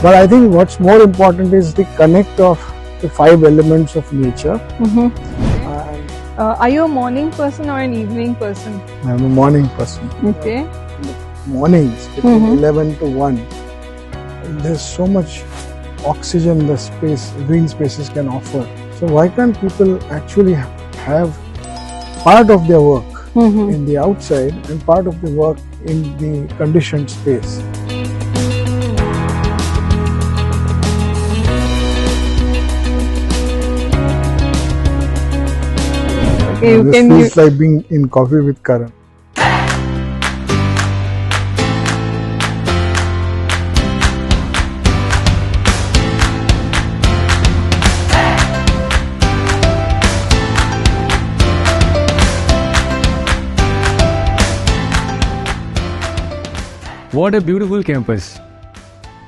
But I think what's more important is the connect of the 5 elements of nature. Are you a morning person or an evening person? I'm a morning person. Okay. Mornings between 11 to 1. There's so much oxygen the green spaces can offer. So why can't people actually have part of their work in the outside and part of the work in the conditioned space? Okay, This feels like being in Coffee with Karan. What a beautiful campus.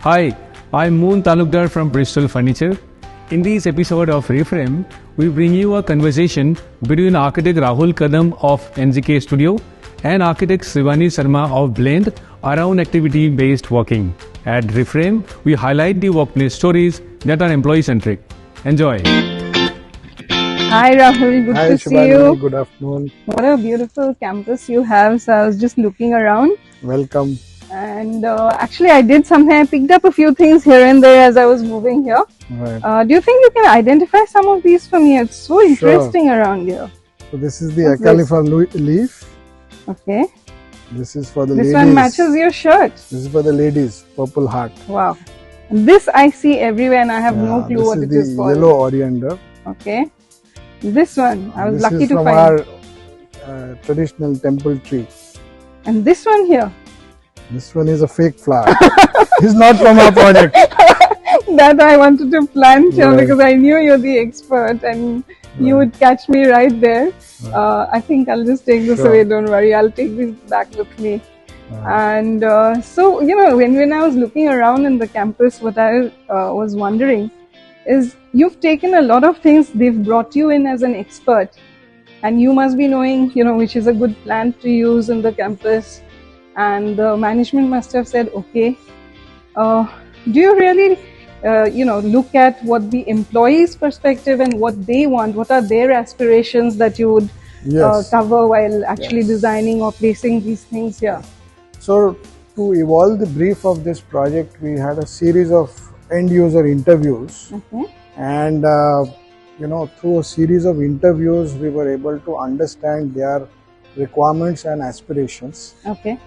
Hi, I'm Moon Talukdar from Bristol Furniture. In this episode of Reframe, we bring you a conversation between architect Rahul Kadam of NZK Studio and architect Sibani Sarma of Blend around activity-based working. At Reframe, we highlight the workplace stories that are employee-centric. Enjoy. Hi Rahul, good Hi, to Sibani. see you. Good afternoon. What a beautiful campus you have. So I was just looking around. Welcome. And actually I did something. I picked up a few things here and there as I was moving here. Right. Do you think you can identify some of these for me? It's so interesting around here. So this is the Acalypha leaf. Okay. This is for the This ladies. one matches your shirt. This is for the ladies. Purple heart. Wow. This I see everywhere and I have no clue what it is This is the called. yellow oriander. Okay. This one I was This lucky is to from find. our traditional temple tree. And this one here. This one is a fake flower. It's not from our project. That I wanted to plant here Right. because I knew you're the expert and you would catch me right there. I think I'll just take this away, don't worry. I'll take this back with me. And so, you know, when I was looking around in the campus, what I was wondering is you've taken a lot of things, they've brought you in as an expert. And you must be knowing, you know, which is a good plant to use in the campus. And the management must have said, okay, do you really, look at what the employee's perspective and what they want? What are their aspirations that you would cover while actually designing or placing these things here? So to evolve the brief of this project, we had a series of end user interviews. And, through a series of interviews, we were able to understand their requirements and aspirations. Okay.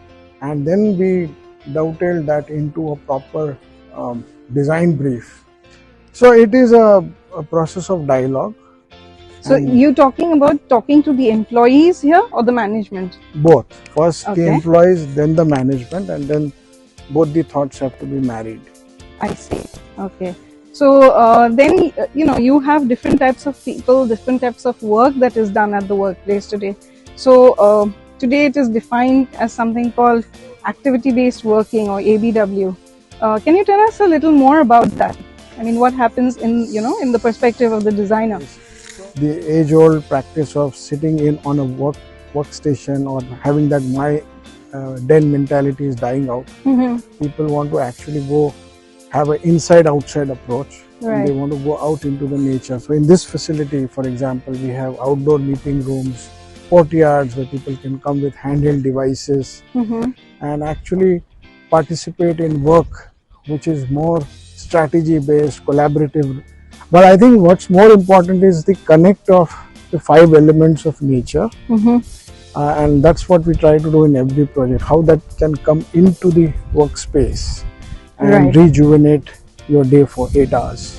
And then we dovetailed that into a proper design brief. So it is a process of dialogue. So you talking to the employees here or the management? Both. First the employees, then the management, and then both the thoughts have to be married. I see. Okay. So then, you have different types of people, different types of work that is done at the workplace today. So today it is defined as something called activity-based working or ABW. Can you tell us a little more about that? I mean, what happens in the perspective of the designer? The age-old practice of sitting on a workstation or having that my den mentality is dying out. People want to actually go have an inside-outside approach. And they want to go out into the nature. So in this facility, for example, we have outdoor meeting rooms, courtyards where people can come with handheld devices and actually participate in work which is more strategy based, collaborative. But I think what's more important is the connect of the 5 elements of nature. And that's what we try to do in every project, how that can come into the workspace and rejuvenate your day for 8 hours.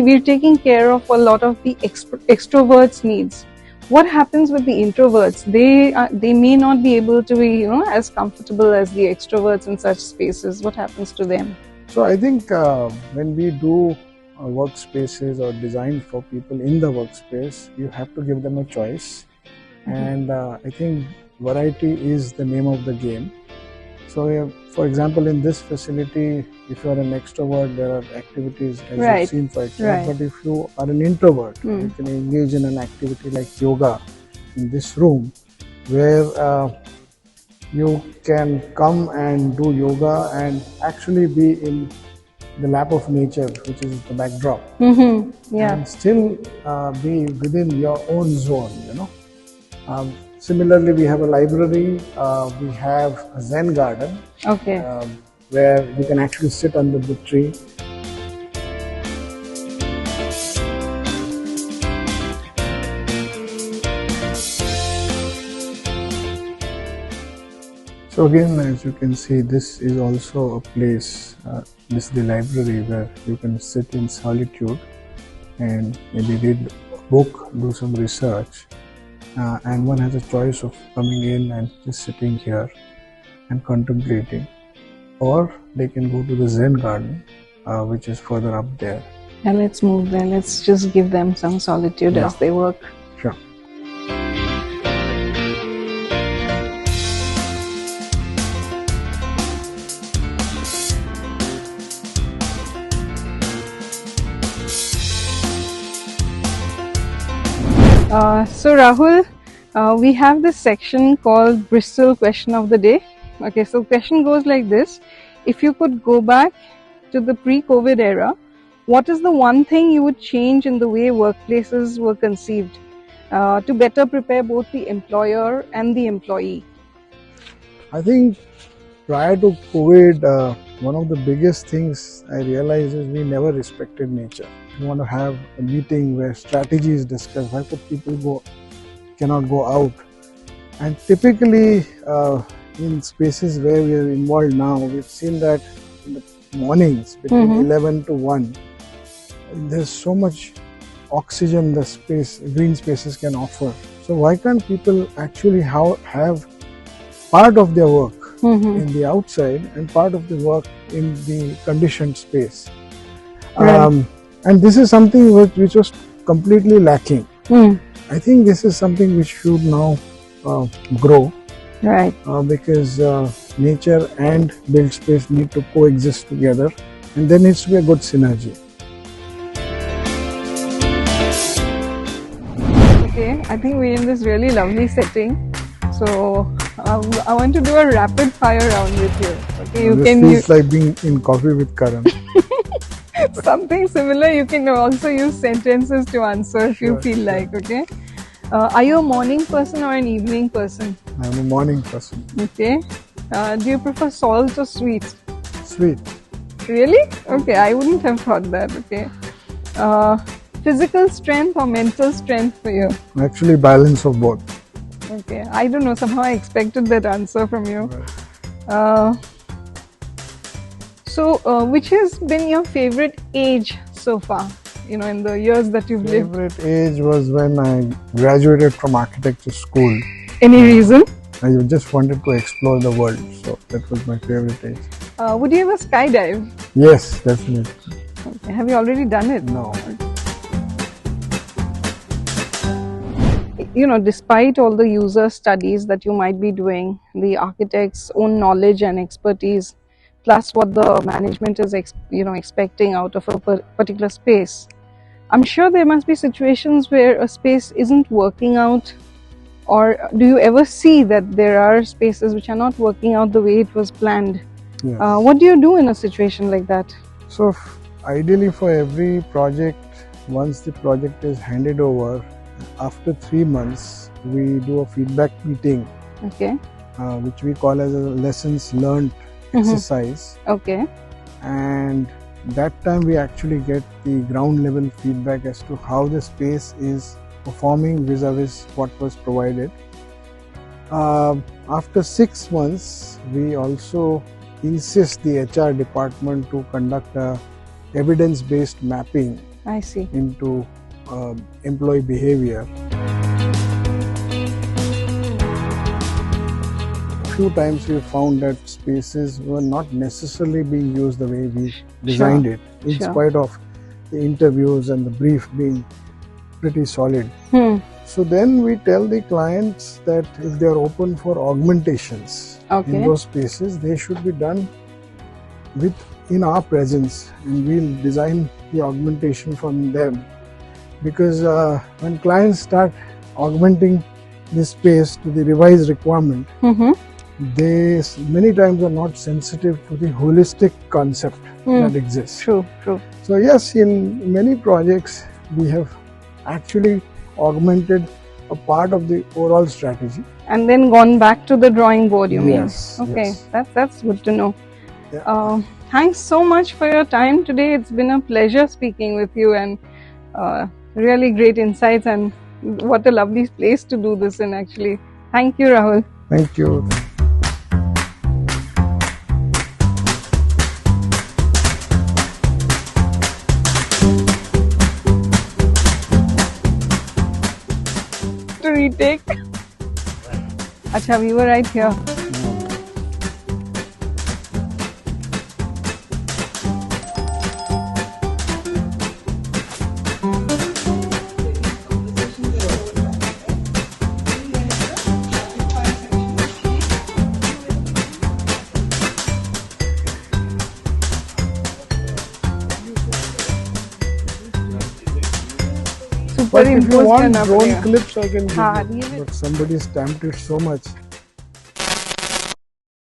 We're taking care of a lot of the extroverts' needs. What happens with the introverts? They may not be able to be as comfortable as the extroverts in such spaces. What happens to them? So I think when we do workspaces or design for people in the workspace, you have to give them a choice. And I think variety is the name of the game. So, for example, in this facility, if you are an extrovert, there are activities as Right. you've seen for extrovert. Right. But if you are an introvert, you can engage in an activity like yoga in this room, where you can come and do yoga and actually be in the lap of nature, which is the backdrop, Yeah. and still be within your own zone, Similarly, we have a library, we have a Zen garden, Okay. where you can actually sit under the tree. So again, as you can see, this is also a place, this is the library where you can sit in solitude and maybe read a book, do some research, and one has a choice of coming in and just sitting here and contemplating, or they can go to the Zen garden, which is further up there. Yeah, let's move there. Let's just give them some solitude as they work. Sure. So Rahul, we have this section called Bristol Question of the Day. Okay, so question goes like this: if you could go back to the pre-COVID era, what is the one thing you would change in the way workplaces were conceived to better prepare both the employer and the employee? I think prior to COVID, one of the biggest things I realized is we never respected nature. You want to have a meeting where strategy is discussed. Why could people cannot go out? And typically, in spaces where we are involved now, we've seen that in the mornings between 11 to 1, there's so much oxygen the green spaces can offer. So why can't people actually have part of their work in the outside and part of the work in the conditioned space? Right. And this is something which was completely lacking. I think this is something which should now grow, Right. Because nature and built space need to coexist together, and there needs to be a good synergy. Okay, I think we're in this really lovely setting. So I want to do a rapid fire round with you. Okay, This feels like being in Coffee with Karan. something similar. You can also use sentences to answer if you feel like. Okay. Are you a morning person or an evening person? I'm a morning person. Okay. Do you prefer salt or sweet? Sweet. Really? Okay, I wouldn't have thought that. Okay. Physical strength or mental strength for you? Actually, balance of both. Okay. I don't know. Somehow I expected that answer from you. Right. So, which has been your favorite age so far? In the years that you've lived. Favorite age was when I graduated from architecture school. Any reason? I just wanted to explore the world, so that was my favorite age. Would you ever skydive? Yes, definitely. Okay. Have you already done it? No. Despite all the user studies that you might be doing, the architect's own knowledge and expertise, plus what the management is expecting out of a particular space, I'm sure there must be situations where a space isn't working out. Or do you ever see that there are spaces which are not working out the way it was planned? Yes. What do you do in a situation like that? So ideally, for every project, once the project is handed over, after 3 months, we do a feedback meeting, Okay. Which we call as a lessons learned exercise. Okay. And that time we actually get the ground level feedback as to how the space is performing vis-a-vis what was provided. After 6 months, we also insist the HR department to conduct a evidence-based mapping I see. into employee behavior. Few times we found that spaces were not necessarily being used the way we designed it, in spite of the interviews and the brief being pretty solid. So then we tell the clients that if they are open for augmentations, in those spaces, they should be done in our presence, and we'll design the augmentation from them. Because when clients start augmenting this space to the revised requirement, they many times are not sensitive to the holistic concept that exists. True. So yes, in many projects we have actually augmented a part of the overall strategy. And then gone back to the drawing board, you mean? Yes. Okay, yes. That's good to know. Yeah. Thanks so much for your time today. It's been a pleasure speaking with you, and really great insights, and what a lovely place to do this in, actually. Thank you, Rahul. Thank you. To retake. Acha, we were right here. But if you want drone clips, I can give you. But somebody stamped it so much.